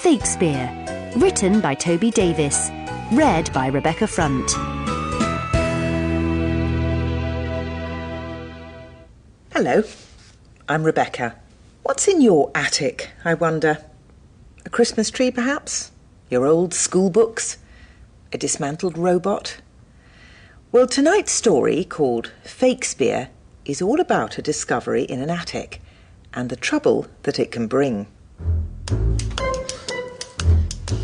Fakespeare, written by Toby Davis, read by Rebecca Front. Hello, I'm Rebecca. What's in your attic, I wonder? A Christmas tree, perhaps? Your old school books? A dismantled robot? Well, tonight's story, called Fakespeare, is all about a discovery in an attic and the trouble that it can bring.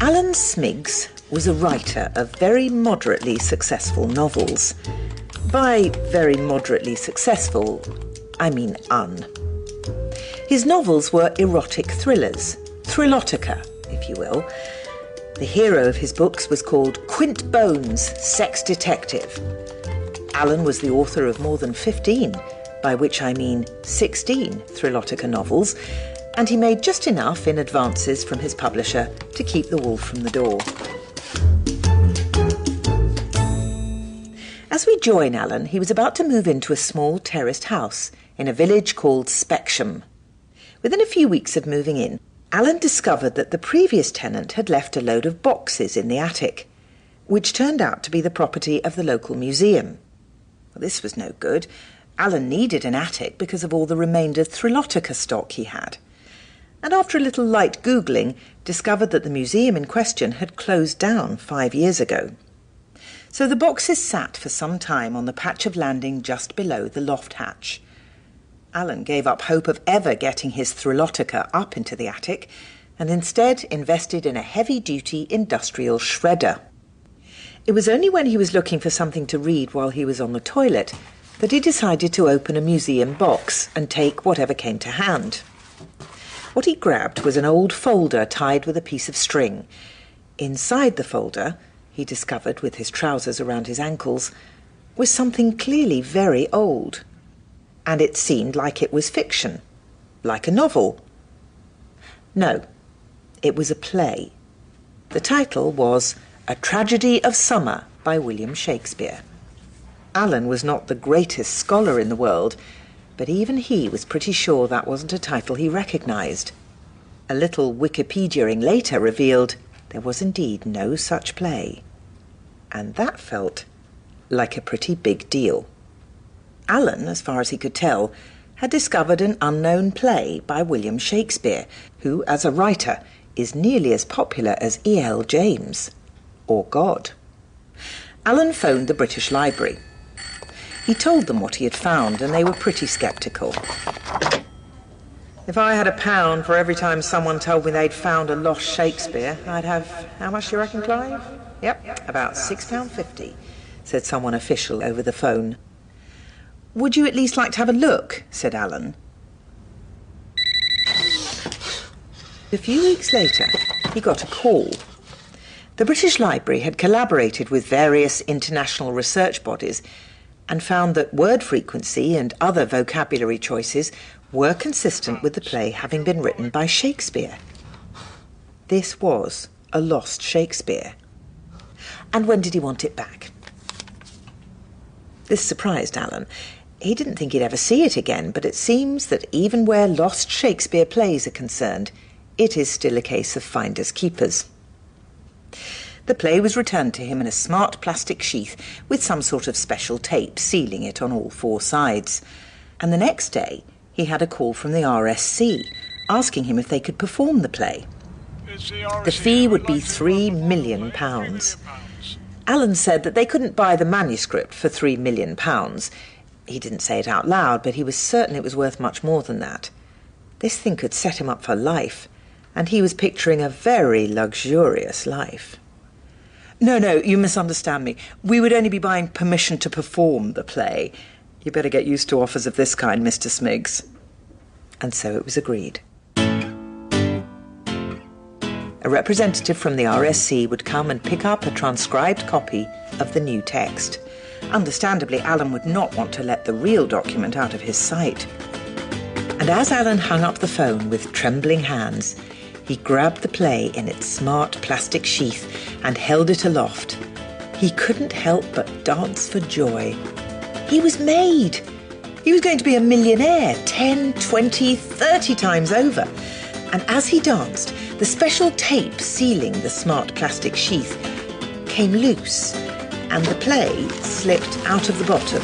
Alan Smiggs was a writer of very moderately successful novels. By very moderately successful, I mean un. His novels were erotic thrillers, thrillotica, if you will. The hero of his books was called Quint Bones, Sex Detective. Alan was the author of more than 15, by which I mean 16 thrillotica novels, and he made just enough in advances from his publisher to keep the wolf from the door. As we join Alan, he was about to move into a small terraced house in a village called Specsham. Within a few weeks of moving in, Alan discovered that the previous tenant had left a load of boxes in the attic, which turned out to be the property of the local museum. Well, this was no good. Alan needed an attic because of all the remainder thrillotica stock he had, and after a little light Googling, discovered that the museum in question had closed down 5 years ago. So the boxes sat for some time on the patch of landing just below the loft hatch. Alan gave up hope of ever getting his thrillotica up into the attic and instead invested in a heavy-duty industrial shredder. It was only when he was looking for something to read while he was on the toilet that he decided to open a museum box and take whatever came to hand. What he grabbed was an old folder tied with a piece of string. Inside the folder, he discovered with his trousers around his ankles, was something clearly very old. And it seemed like it was fiction, like a novel. No, it was a play. The title was A Tragedy of Summer by William Shakespeare. Alan was not the greatest scholar in the world, but even he was pretty sure that wasn't a title he recognised. A little Wikipediaing later revealed there was indeed no such play. And that felt like a pretty big deal. Alan, as far as he could tell, had discovered an unknown play by William Shakespeare, who, as a writer, is nearly as popular as E.L. James, or God. Alan phoned the British Library. He told them what he had found, and they were pretty sceptical. If I had £1 for every time someone told me they'd found a lost Shakespeare, I'd have, how much do you reckon, Clive? Yep, about £6.50, said someone official over the phone. Would you at least like to have a look? Said Alan. A few weeks later, he got a call. The British Library had collaborated with various international research bodies and found that word frequency and other vocabulary choices were consistent with the play having been written by Shakespeare. This was a lost Shakespeare. And when did he want it back? This surprised Alan. He didn't think he'd ever see it again, but it seems that even where lost Shakespeare plays are concerned, it is still a case of finders keepers. The play was returned to him in a smart plastic sheath with some sort of special tape sealing it on all 4 sides. And the next day, he had a call from the RSC, asking him if they could perform the play. The fee would be £3 million. Alan said that they couldn't buy the manuscript for £3 million. He didn't say it out loud, but he was certain it was worth much more than that. This thing could set him up for life, and he was picturing a very luxurious life. No, you misunderstand me. We would only be buying permission to perform the play. You better get used to offers of this kind, Mr. Smiggs. And so it was agreed. A representative from the RSC would come and pick up a transcribed copy of the new text. Understandably, Alan would not want to let the real document out of his sight. And as Alan hung up the phone with trembling hands, he grabbed the play in its smart plastic sheath and held it aloft. He couldn't help but dance for joy. He was made! He was going to be a millionaire 10, 20, 30 times over. And as he danced, the special tape sealing the smart plastic sheath came loose, and the play slipped out of the bottom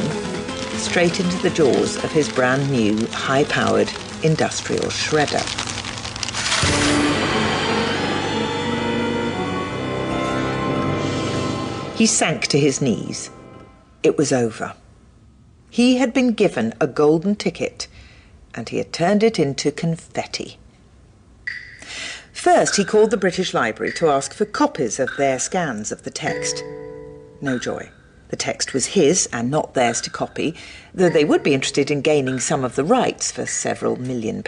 straight into the jaws of his brand new, high-powered industrial shredder. He sank to his knees. It was over. He had been given a golden ticket, and he had turned it into confetti. First, he called the British Library to ask for copies of their scans of the text. No joy. The text was his and not theirs to copy, though they would be interested in gaining some of the rights for several £1 million.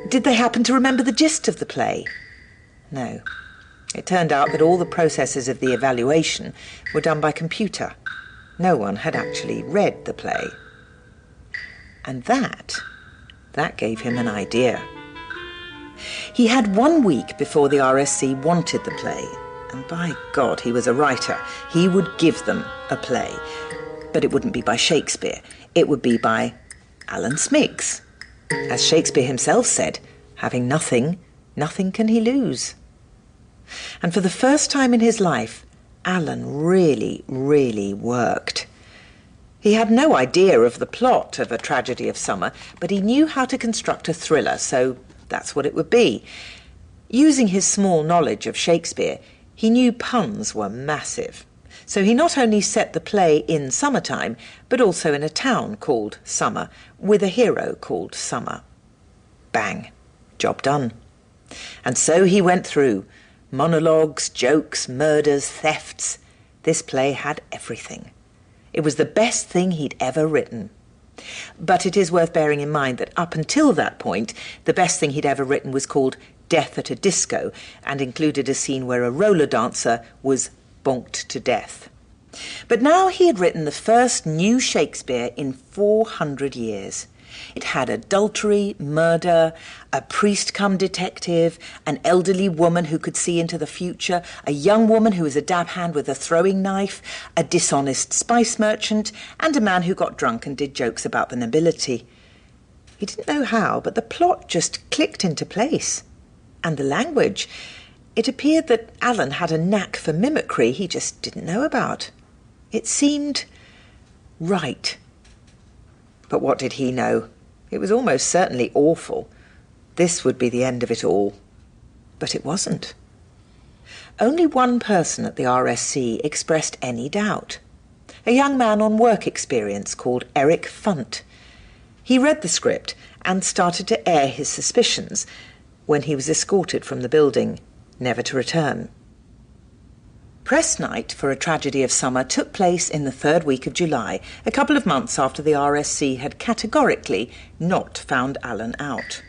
Did they happen to remember the gist of the play? No. It turned out that all the processes of the evaluation were done by computer. No one had actually read the play. And that gave him an idea. He had 1 week before the RSC wanted the play, and by God, he was a writer. He would give them a play. But it wouldn't be by Shakespeare. It would be by Alan Smiggs. As Shakespeare himself said, having nothing, nothing can he lose. And for the first time in his life, Alan really, really worked. He had no idea of the plot of A Tragedy of Summer, but he knew how to construct a thriller, so that's what it would be. Using his small knowledge of Shakespeare, he knew puns were massive. So he not only set the play in summertime, but also in a town called Summer, with a hero called Summer. Bang. Job done. And so he went through. Monologues, jokes, murders, thefts. This play had everything. It was the best thing he'd ever written. But it is worth bearing in mind that up until that point, the best thing he'd ever written was called Death at a Disco, and included a scene where a roller dancer was bonked to death. But now he had written the first new Shakespeare in 400 years. It had adultery, murder, a priest-cum-detective, an elderly woman who could see into the future, a young woman who was a dab hand with a throwing knife, a dishonest spice merchant, and a man who got drunk and did jokes about the nobility. He didn't know how, but the plot just clicked into place. And the language. It appeared that Alan had a knack for mimicry he just didn't know about. It seemed right. But what did he know? It was almost certainly awful. This would be the end of it all. But it wasn't. Only one person at the RSC expressed any doubt. A young man on work experience called Eric Funt. He read the script and started to air his suspicions when he was escorted from the building, never to return. Press night for A Tragedy of Summer took place in the 3rd week of July, a couple of months after the RSC had categorically not found Alan out.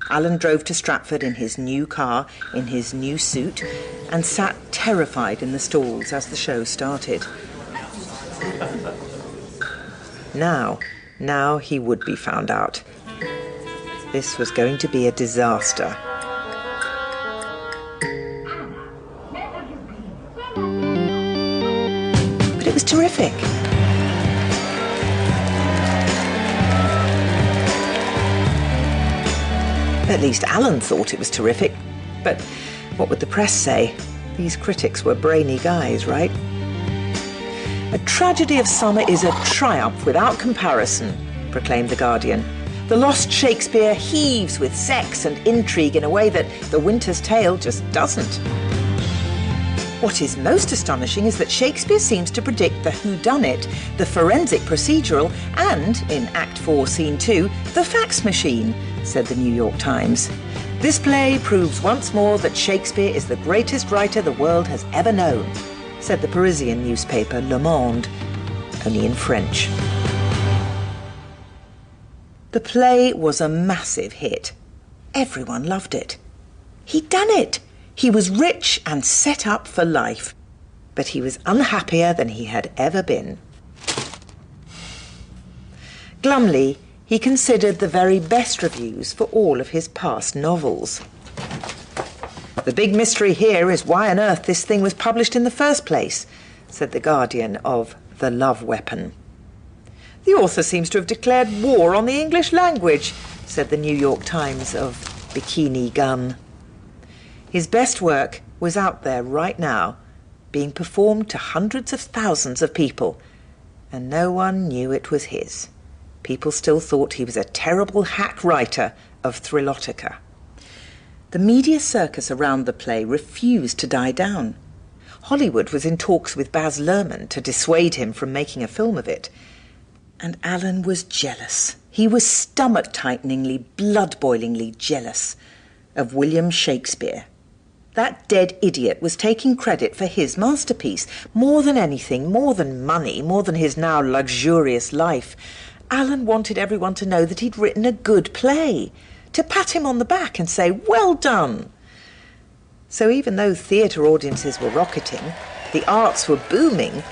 Alan drove to Stratford in his new car, in his new suit, and sat terrified in the stalls as the show started. Now he would be found out. This was going to be a disaster. But it was terrific. At least Alan thought it was terrific. But what would the press say? These critics were brainy guys, right? A Tragedy of Summer is a triumph without comparison, proclaimed The Guardian. The lost Shakespeare heaves with sex and intrigue in a way that The Winter's Tale just doesn't. What is most astonishing is that Shakespeare seems to predict the whodunit, the forensic procedural, and, in Act 4, Scene 2, the fax machine, said the New York Times. This play proves once more that Shakespeare is the greatest writer the world has ever known, said the Parisian newspaper Le Monde, only in French. The play was a massive hit. Everyone loved it. He'd done it. He was rich and set up for life. But he was unhappier than he had ever been. Glumly, he considered the very best reviews for all of his past novels. The big mystery here is why on earth this thing was published in the first place, said The Guardian of The Love Weapon. The author seems to have declared war on the English language, said the New York Times of bikini gun. His best work was out there right now, being performed to hundreds of thousands of people, and no one knew it was his. People still thought he was a terrible hack writer of Thrillotica. The media circus around the play refused to die down. Hollywood was in talks with Baz Luhrmann to dissuade him from making a film of it. And Alan was jealous. He was stomach-tighteningly, blood-boilingly jealous of William Shakespeare. That dead idiot was taking credit for his masterpiece. More than anything, more than money, more than his now luxurious life, Alan wanted everyone to know that he'd written a good play, to pat him on the back and say, "Well done." So even though theatre audiences were rocketing, the arts were booming,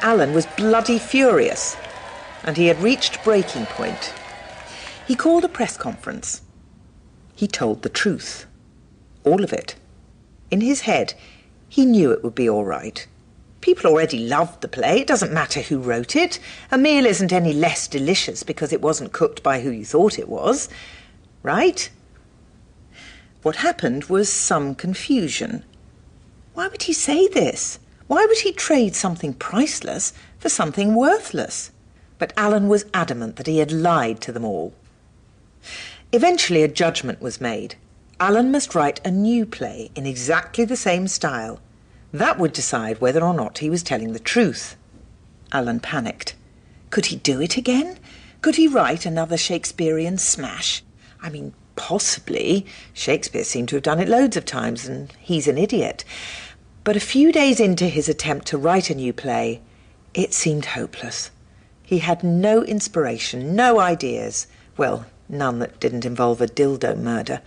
Alan was bloody furious, and he had reached breaking point. He called a press conference. He told the truth. All of it. In his head, he knew it would be all right. People already loved the play. It doesn't matter who wrote it. A meal isn't any less delicious because it wasn't cooked by who you thought it was. Right? What happened was some confusion. Why would he say this? Why would he trade something priceless for something worthless? But Alan was adamant that he had lied to them all. Eventually a judgment was made. Alan must write a new play in exactly the same style. That would decide whether or not he was telling the truth. Alan panicked. Could he do it again? Could he write another Shakespearean smash? I mean, possibly. Shakespeare seemed to have done it loads of times, and he's an idiot. But a few days into his attempt to write a new play, it seemed hopeless. He had no inspiration, no ideas. Well, none that didn't involve a dildo murder.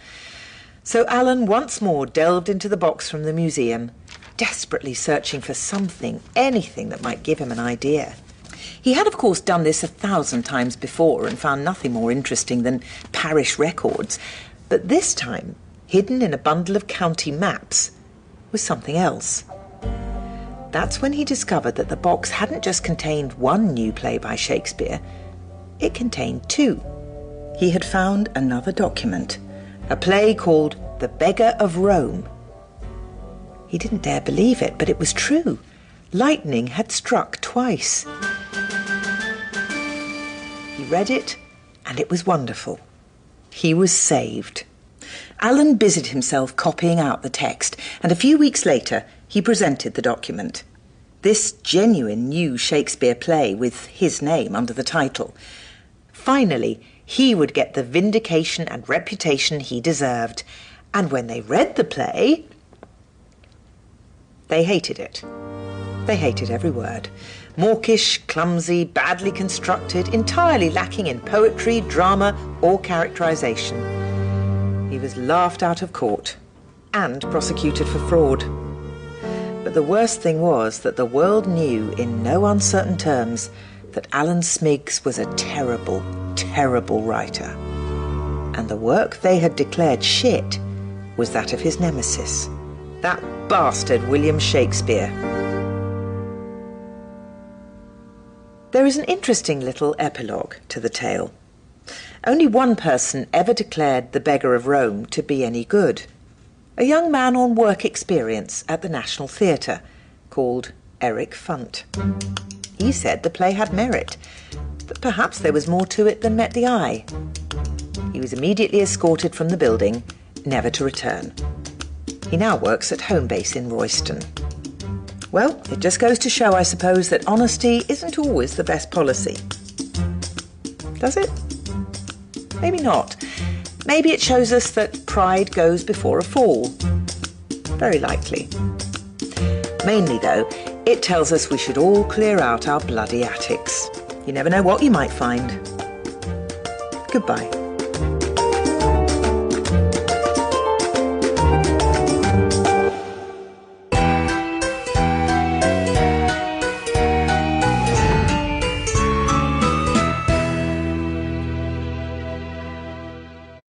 So Alan once more delved into the box from the museum, desperately searching for something, anything that might give him an idea. He had, of course, done this 1,000 times before and found nothing more interesting than parish records. But this time, hidden in a bundle of county maps, was something else. That's when he discovered that the box hadn't just contained one new play by Shakespeare. It contained two. He had found another document, a play called The Beggar of Rome. He didn't dare believe it, but it was true. Lightning had struck twice. He read it, and it was wonderful. He was saved. Alan busied himself copying out the text, and a few weeks later he presented the document. This genuine new Shakespeare play with his name under the title. Finally, he would get the vindication and reputation he deserved. And when they read the play, they hated it. They hated every word. Mawkish, clumsy, badly constructed, entirely lacking in poetry, drama, or characterization. He was laughed out of court and prosecuted for fraud. But the worst thing was that the world knew in no uncertain terms that Alan Smiggs was a terrible, terrible writer. And the work they had declared shit was that of his nemesis, that bastard William Shakespeare. There is an interesting little epilogue to the tale. Only one person ever declared The Beggar of Rome to be any good. A young man on work experience at the National Theatre called Eric Funt. He said the play had merit, that perhaps there was more to it than met the eye. He was immediately escorted from the building, never to return. He now works at home base in Royston. Well, it just goes to show, I suppose, that honesty isn't always the best policy. Does it? Maybe not. Maybe it shows us that pride goes before a fall. Very likely. Mainly, though, it tells us we should all clear out our bloody attics. You never know what you might find. Goodbye.